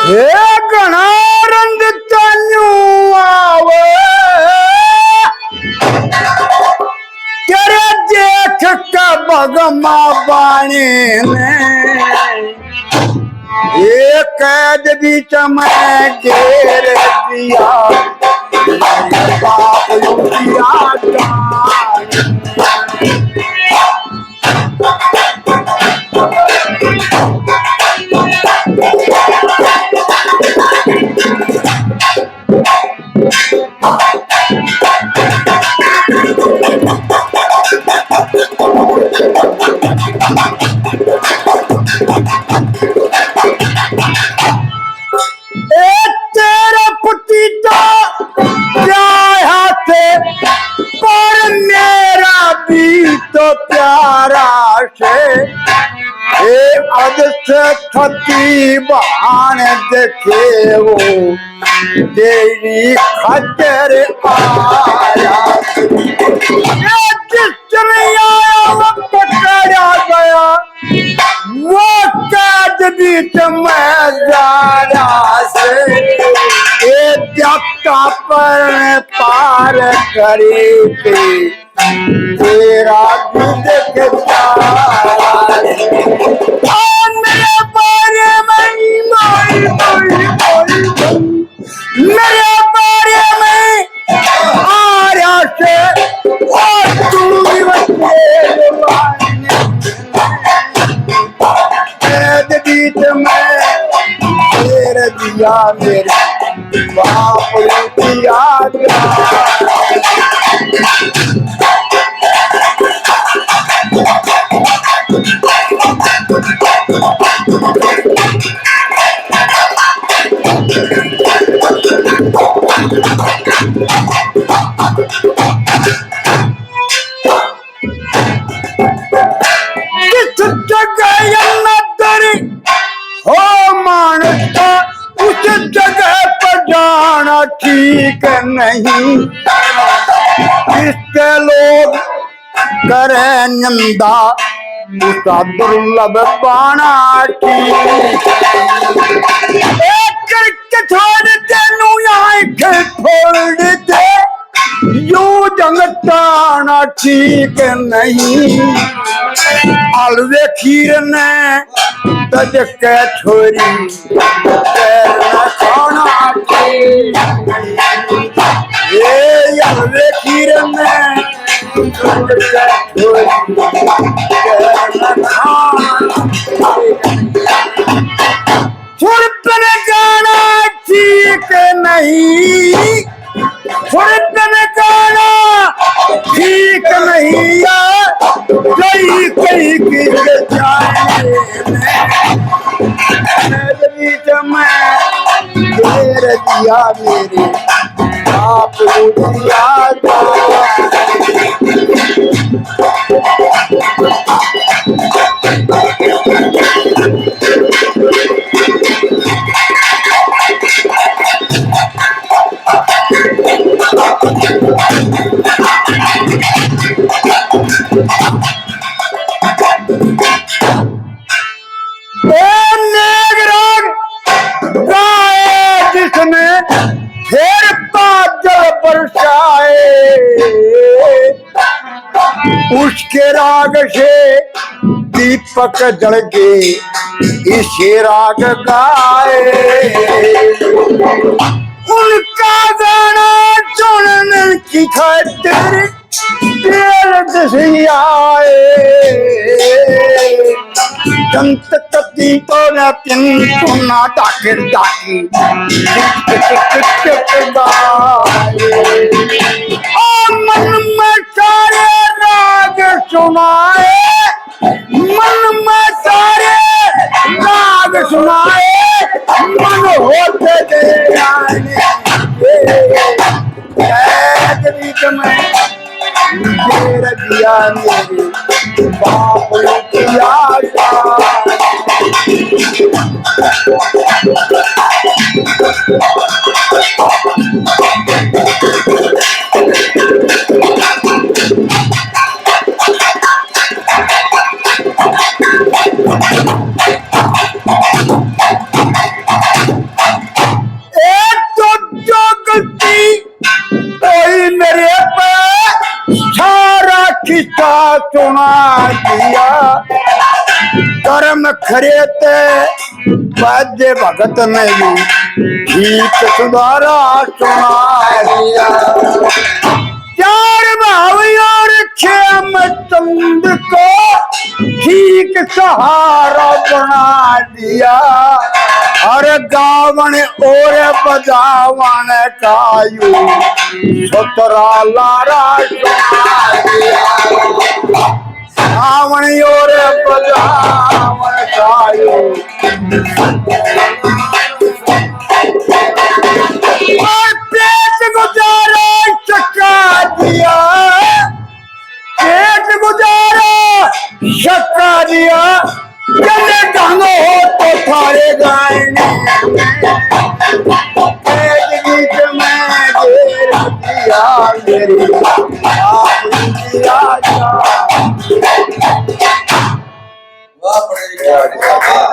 हे घना रंग तान्यू आवे तेरे देख का बगमा बाणी ने ये कैद बीच में घेर दिया बाप लुटिया तेरा पुती तो प्यारा थे पर मेरा भी तो प्यारा से अद से थती बहान देखे वो तेरी खतर आया जिसने आया वो पकड़ा गया वो कैद बीच में जाया से ये त्यागता पर पार करे थे तेरा दूध के मेरे बारे में मेरे बारे में आर्या से और तू बीच में तेरे दिया मेरे बाप दिया ठीक नहीं इसके लोग करे निंदा उसका दुर्लभ पाना करके छोड़ तेनू यहाँ छोड़ देते यू जंगताना ठीक नहीं अलवे खीर ने तज के छोरी खाना ये अलवे खीर ने फुर्तन गाना ठीक नहीं फुर्तन गाना ठीक नहीं कई कई की जाए मेरे दिया मेरे आप दिया फिर बादल बरसाए उसके राग से दीपक जल गए इसे राग गाए उनका गाना सुनने की खातिर दिल आए संत कती तो ना डाकिर डाकी मन में सारे राग सुनाए मन में सारे राग सुनाए मन होते मेरे दिया मेरे बाप दिया सुना दिया कर्म खरे ते बाजे भगत ने भी ठीक सुधारा सुना दिया चार भाव और क्षेम चंद को ठीक सहारा बना दिया हर गावन और बजावन कायू सतरा लारा सुना दिया गावन और बजावन कायू और पेट गुजारा चका दिया पेट गुजारा चका दिया चले ढंग हो तो थारे गायने पेट गीत में घेर दिया मेरी आप दिया ਵਾਹ ਬੜੇ